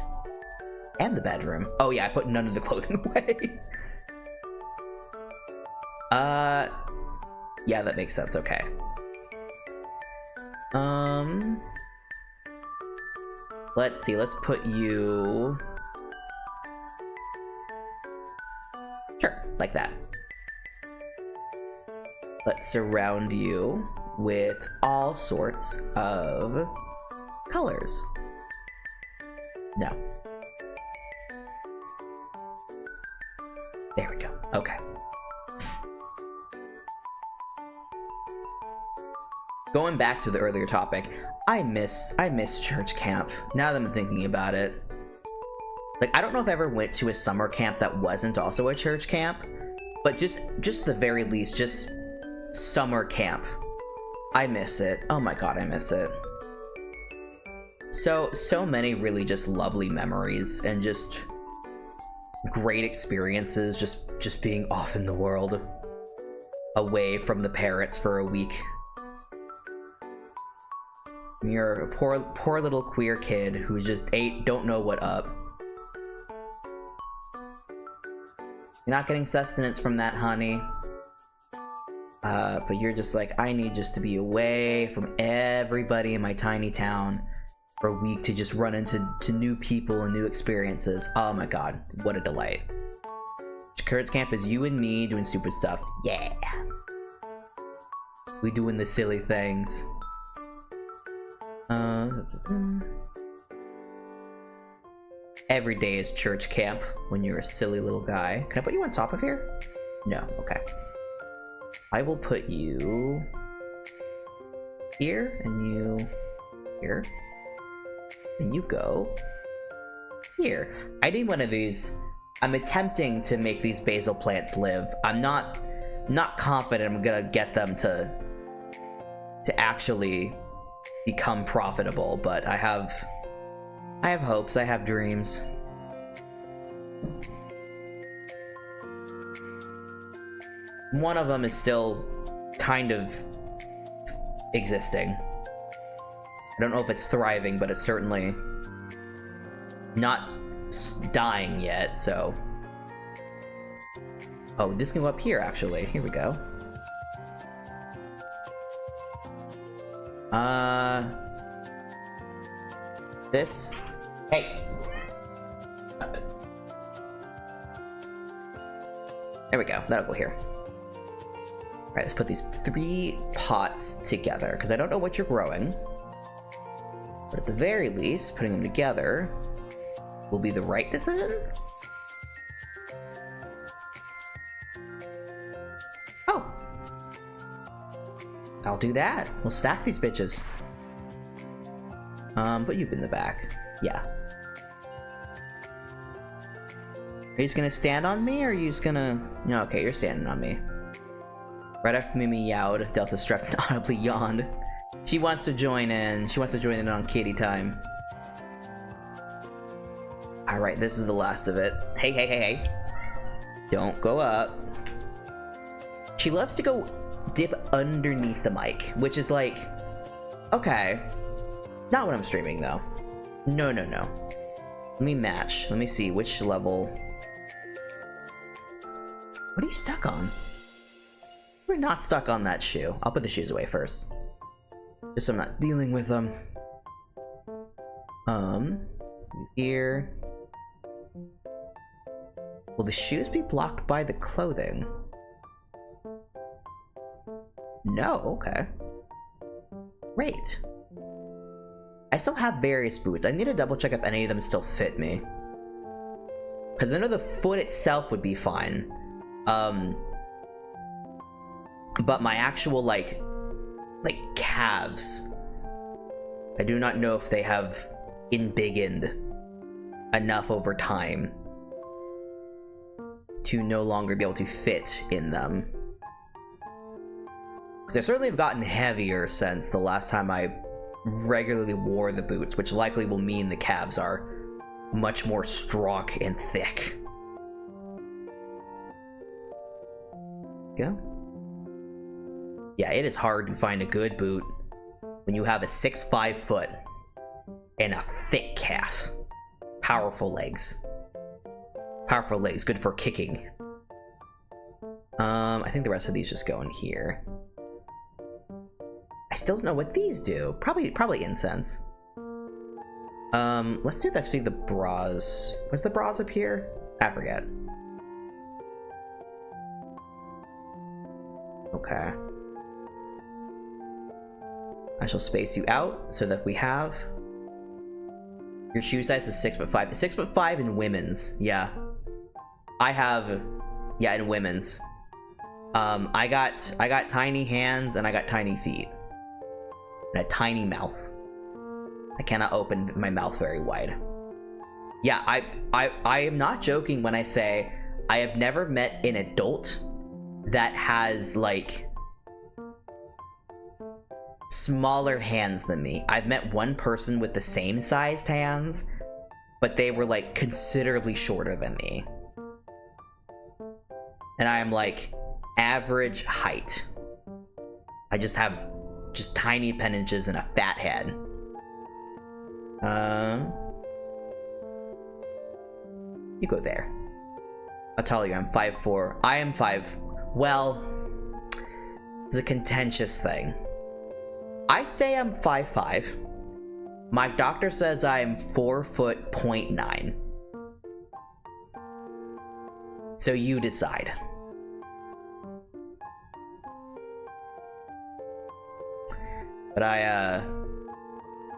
And the bedroom. Oh yeah, I put none of the clothing away. Yeah, that makes sense. Okay. Let's see. Let's put you... Sure, like that. Let's surround you with all sorts of colors. No. There we go. Okay. Going back to the earlier topic, I miss church camp, now that I'm thinking about it. Like, I don't know if I ever went to a summer camp that wasn't also a church camp, but just the very least, just summer camp. I miss it. Oh my god, I miss it. So many really just lovely memories and just great experiences just being off in the world, away from the parents for a week. You're a poor little queer kid who just don't know what up. You're not getting sustenance from that, honey. But you're just like, I need just to be away from everybody in my tiny town for a week to just run into new people and new experiences. Oh my god, what a delight. Church camp is you and me doing stupid stuff. Yeah. We doing the silly things. Every day is church camp when you're a silly little guy. Can I put you on top of here? No, okay. I will put you here and you here. And you go here. I need one of these. I'm attempting to make these basil plants live. I'm not confident I'm gonna get them to actually become profitable, but I have I have hopes, I have dreams. One of them is still kind of existing. I don't know if it's thriving, but it's certainly not dying yet, so... Oh, this can go up here, actually. Here we go. This... Hey! There we go. That'll go here. Alright, let's put these 3 pots together, because I don't know what you're growing. But at the very least, putting them together will be the right decision? Oh! I'll do that. We'll stack these bitches. Put you in the back. Yeah. Are you just gonna stand on me, or are you just gonna... No, okay, you're standing on me. Right after me meowed, Delta Strep audibly yawned. She wants to join in. She wants to join in on kitty time. Alright, this is the last of it. Hey, hey, hey, hey. Don't go up. She loves to go dip underneath the mic, which is like... Okay. Not when I'm streaming, though. No, no, no. Let me match. Let me see which level... What are you stuck on? We're not stuck on that shoe. I'll put the shoes away first. Just so I'm not dealing with them. Here. Will the shoes be blocked by the clothing? No, okay. Great. I still have various boots. I need to double check if any of them still fit me. Because I know the foot itself would be fine. But my actual, like calves, I do not know if they have embiggened enough over time to no longer be able to fit in them. Because I certainly have gotten heavier since the last time I regularly wore the boots, which likely will mean the calves are much more strong and thick. Go. Yeah, it is hard to find a good boot when you have a 6'5" foot and a thick calf. Powerful legs. Powerful legs, good for kicking. I think the rest of these just go in here. I still don't know what these do. Probably incense. Let's do actually the bras. What's the bras up here? I forget. Okay. I shall space you out so that we have... Your shoe size is 6'5". 6'5" in women's. Yeah. I have... Yeah, in women's. I got tiny hands and I got tiny feet. And a tiny mouth. I cannot open my mouth very wide. Yeah, I am not joking when I say I have never met an adult that has, like, smaller hands than me. I've met one person with the same sized hands, but they were, like, considerably shorter than me. And I am, like, average height. I just have just tiny appendages and a fat head. You go there. I'll tell you, I'm 5'4". I am 5... Well, it's a contentious thing. I say I'm 5'5". My doctor says I'm 4'9". So you decide. But I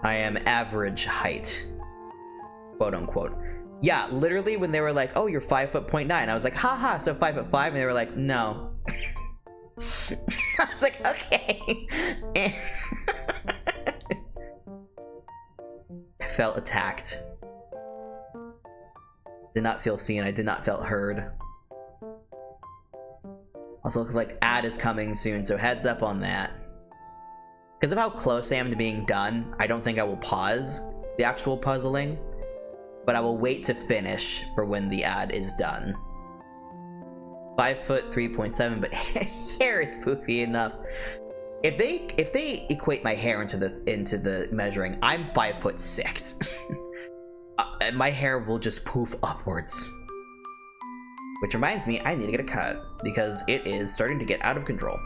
am average height, quote unquote. Yeah, literally when they were like, "Oh, you're 5'9", I was like, "Haha, so 5'5", and they were like, "No." I was like, "Okay." I felt attacked. Did not feel seen. I did not feel heard. Also, looks like ad is coming soon, so heads up on that. Because of how close I am to being done, I don't think I will pause the actual puzzling. but I will wait to finish for when the ad is done. 5 foot 3.7, but hair is poofy enough. If they equate my hair into the measuring, I'm 5'6". My hair will just poof upwards. Which reminds me, I need to get a cut because it is starting to get out of control.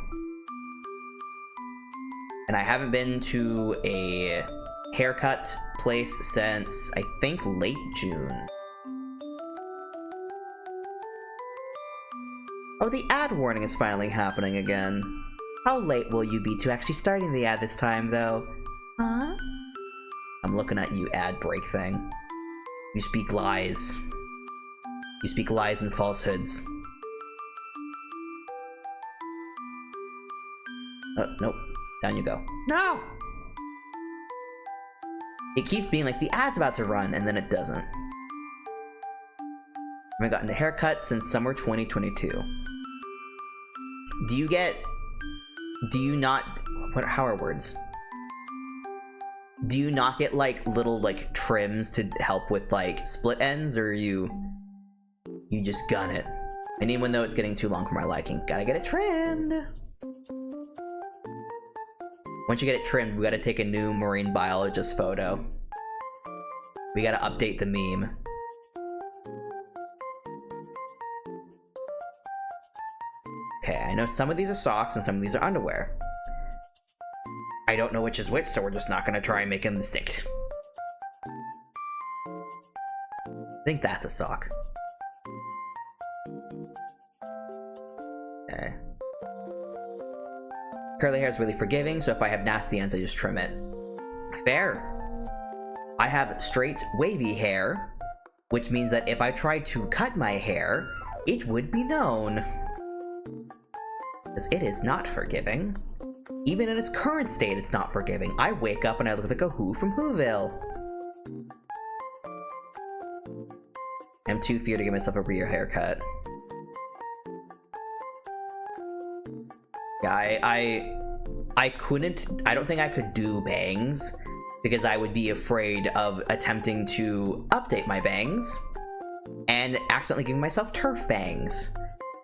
And I haven't been to a haircut place since, I think, late June. Oh, the ad warning is finally happening again. How late will you be to actually starting the ad this time, though? Huh? I'm looking at you, ad break thing. You speak lies. You speak lies and falsehoods. Oh, nope. Down you go. No! It keeps being like, the ad's about to run, and then it doesn't. I haven't gotten a haircut since summer 2022. How are words? Do you not get, like, little, like, trims to help with, like, split ends, or you just gun it? And even though it's getting too long for my liking, gotta get it trimmed! Once you get it trimmed, we gotta take a new marine biologist photo. We gotta update the meme. Okay, I know some of these are socks and some of these are underwear. I don't know which is which, so we're just not gonna try and make them distinct. I think that's a sock. Okay. Curly hair is really forgiving, so if I have nasty ends, I just trim it. Fair. I have straight, wavy hair, which means that if I tried to cut my hair, it would be known. Because it is not forgiving. Even in its current state, it's not forgiving. I wake up and I look like a Who from Whoville. I'm too feared to give myself a rear haircut. Yeah, I couldn't, I don't think I could do bangs because I would be afraid of attempting to update my bangs and accidentally giving myself turf bangs.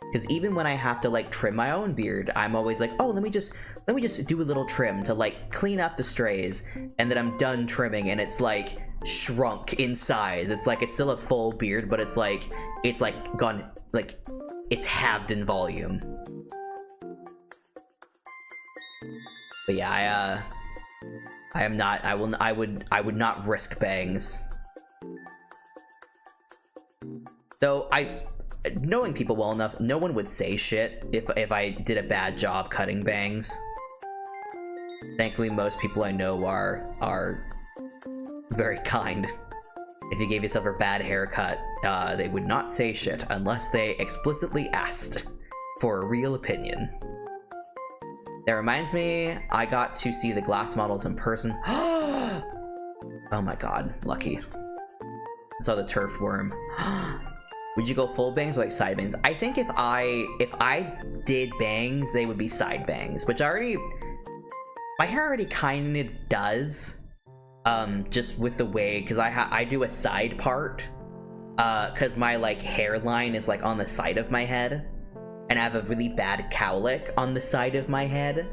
Because even when I have to, like, trim my own beard, I'm always like, oh, let me just do a little trim to, like, clean up the strays, and then I'm done trimming and it's like shrunk in size. It's like it's still a full beard, but it's like gone, like, it's halved in volume. But yeah, I would not risk bangs. Though knowing people well enough, no one would say shit if I did a bad job cutting bangs. Thankfully, most people I know are very kind. If you gave yourself a bad haircut, they would not say shit unless they explicitly asked for a real opinion. That reminds me, I got to see the glass models in person. Oh my god, lucky. I saw the turf worm. Would you go full bangs or like side bangs? I think if I did bangs, they would be side bangs, which my hair already kind of does. Just with the way, because I do a side part, because my like hairline is like on the side of my head, and I have a really bad cowlick on the side of my head,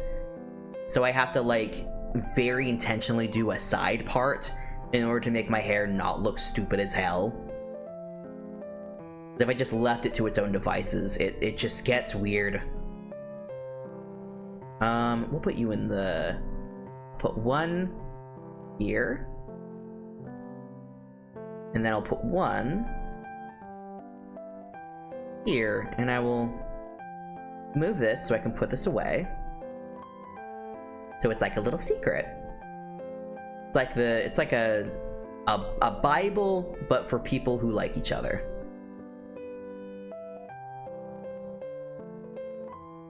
so I have to like very intentionally do a side part in order to make my hair not look stupid as hell. If I just left it to its own devices, it just gets weird. We'll put you in put one here, and then I'll put one here, and I will move this so I can put this away. So it's like a little secret. It's like a Bible, but for people who like each other.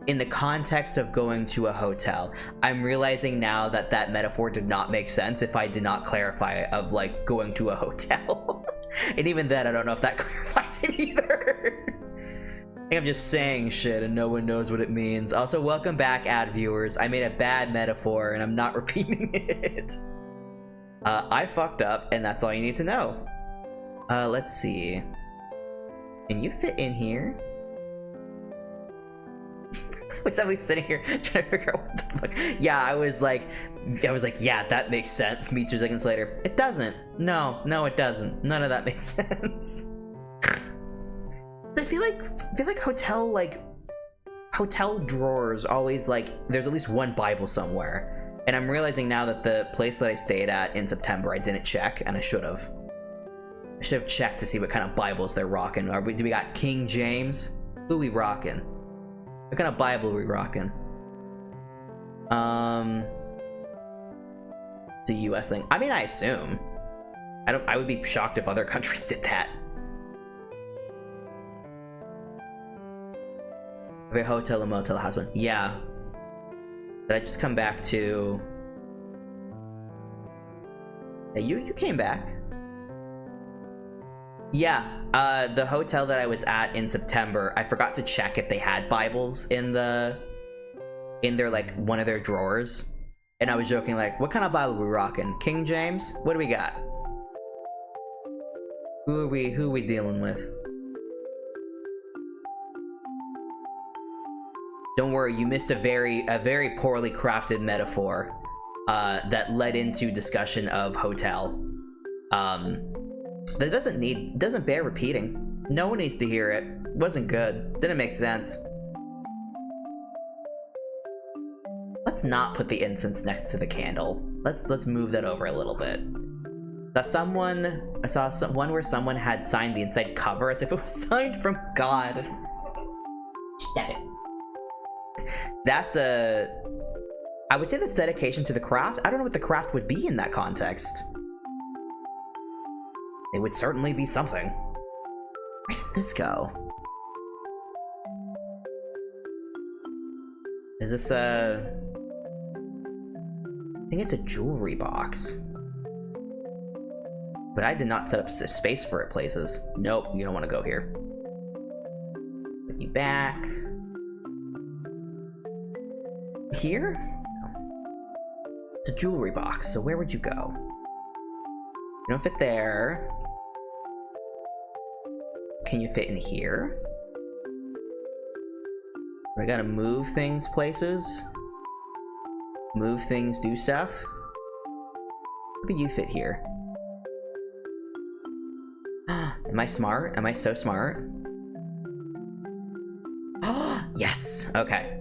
In the context of going to a hotel, I'm realizing now that that metaphor did not make sense if I did not clarify of like going to a hotel. And even then, I don't know if that clarifies it either. I think I'm just saying shit and no one knows what it means. Also, welcome back, ad viewers. I made a bad metaphor and I'm not repeating it. I fucked up, and that's all you need to know. Let's see. Can you fit in here? Was somebody sitting here trying to figure out what the fuck? Yeah, I was like, yeah, that makes sense. Me 2 seconds later, it doesn't. No, it doesn't. None of that makes sense. I feel like hotel drawers always, like, there's at least one Bible somewhere. And I'm realizing now that the place that I stayed at in September, I didn't check, and I should have. I should have checked to see what kind of Bibles they're rocking. Do we got King James? Who we rocking? What kind of Bible are we rocking? It's a US thing. I mean, I assume. I would be shocked if other countries did that. Every hotel and motel has one. Yeah. Did I just come back to... Hey, you came back. Yeah, the hotel that I was at in September, I forgot to check if they had Bibles in their, like, one of their drawers. And I was joking, like, what kind of Bible are we rocking? King James? What do we got? Who are we dealing with? Don't worry, you missed a very poorly crafted metaphor that led into discussion of hotel. That doesn't bear repeating. No one needs to hear it. Wasn't good. Didn't make sense. Let's not put the incense next to the candle. Let's move that over a little bit. I saw one where someone had signed the inside cover as if it was signed from God. Stop it. That's I would say that's dedication to the craft. I don't know what the craft would be in that context. It would certainly be something. Where does this go? Is this I think it's a jewelry box. But I did not set up space for it places. Nope, you don't want to go here. Put you back. Here? It's a jewelry box, so where would you go? You don't fit there. Can you fit in here? I gotta move things places. Move things, do stuff. Maybe you fit here. Am I smart? Am I so smart? Yes! Okay.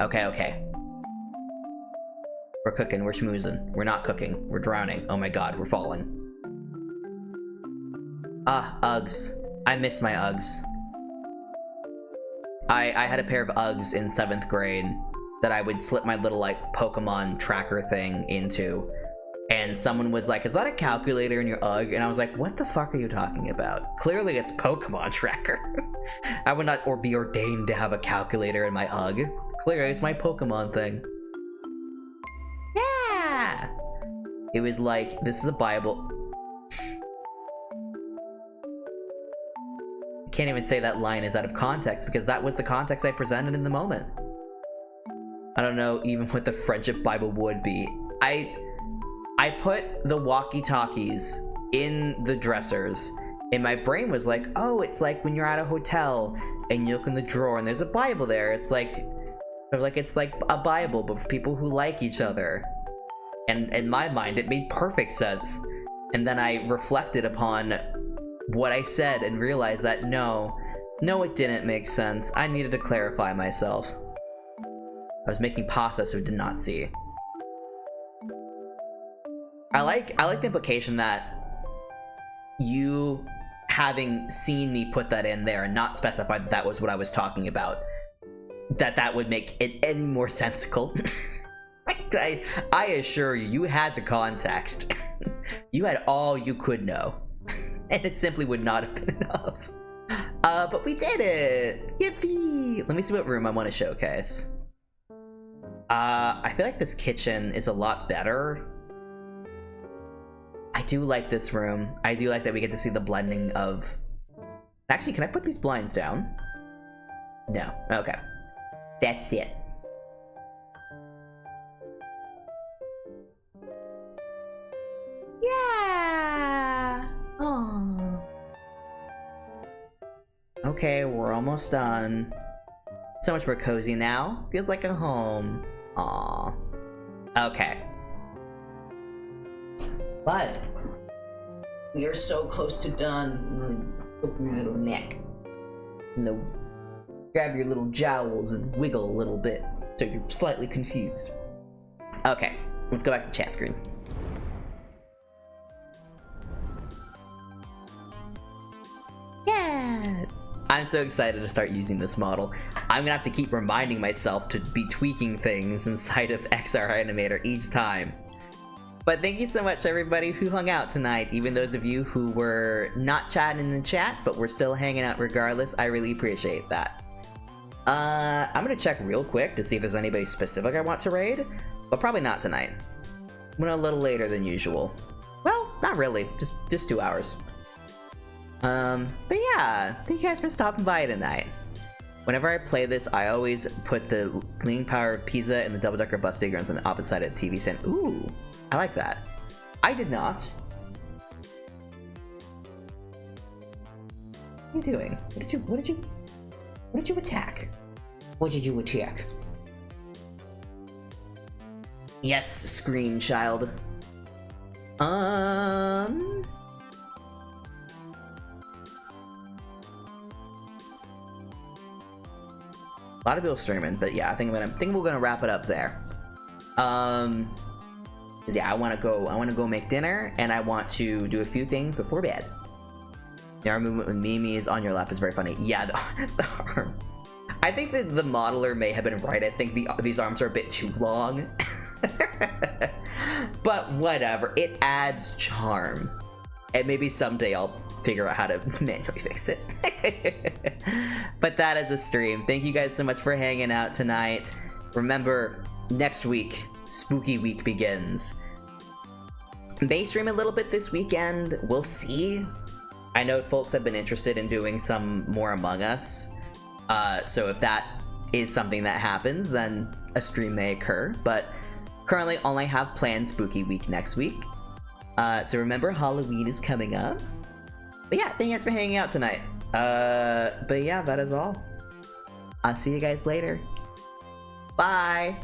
We're cooking, we're schmoozing. We're not cooking, we're drowning. Oh my god, we're falling. Uggs. I miss my Uggs. I had a pair of Uggs in 7th grade that I would slip my little, like, Pokemon tracker thing into. And someone was like, is that a calculator in your Ugg? And I was like, what the fuck are you talking about? Clearly it's Pokemon tracker. I would not be ordained to have a calculator in my Ugg. Clearly it's my Pokemon thing. Yeah! It was like, this is a Bible. I can't even say that line is out of context because that was the context I presented in the moment. I don't know even what the friendship Bible would be. I put the walkie-talkies in the dressers, and my brain was like, oh, it's like when you're at a hotel and you look in the drawer and there's a Bible there. It's like a Bible, but for people who like each other. And in my mind, it made perfect sense. And then I reflected upon what I said and realized that no, it didn't make sense. I needed to clarify myself. I was making pasta, so did not see. I like the implication that you having seen me put that in there and not specify that was what I was talking about, that would make it any more sensical. I assure you, you had the context. You had all you could know. And it simply would not have been enough. But we did it! Yippee! Let me see what room I want to showcase. I feel like this kitchen is a lot better. I do like this room. I do like that we get to see the blending of... Actually, can I put these blinds down? No. Okay. That's it. Yeah! Oh. almost done. So much more cozy now. Feels like a home. Aww. Okay. But we are so close to done. Look your little neck. No. Grab your little jowls and wiggle a little bit so you're slightly confused. Okay, let's go back to chat screen. Yeah! I'm so excited to start using this model. I'm gonna have to keep reminding myself to be tweaking things inside of XR Animator each time. But thank you so much everybody who hung out tonight, even those of you who were not chatting in the chat, but were still hanging out regardless. I really appreciate that. I'm gonna check real quick to see if there's anybody specific I want to raid, but probably not tonight. I'm gonna a little later than usual. Well, not really, just 2 hours. But yeah, thank you guys for stopping by tonight. Whenever I play this, I always put the Gleaming Power of Pisa and the Double Decker bus figurines on the opposite side of the TV stand. Ooh, I like that. I did not. What are you doing? What did you attack? What did you attack? Yes, scream child. A lot of people streaming, but yeah, I think we're gonna wrap it up there. 'Cause yeah, I wanna go make dinner, and I want to do a few things before bed. The arm movement with Mimi is on your lap is very funny. Yeah, the arm. I think that the modeler may have been right. I think these arms are a bit too long. But whatever, it adds charm. And maybe someday I'll figure out how to manually fix it. But that is a stream. Thank you guys so much for hanging out tonight. Remember, next week, Spooky Week begins. May stream a little bit this weekend. We'll see. I know folks have been interested in doing some more Among Us. So if that is something that happens, then a stream may occur. But currently only have planned Spooky Week next week. So remember, Halloween is coming up. But yeah, thank you guys for hanging out tonight. But yeah, that is all. I'll see you guys later. Bye!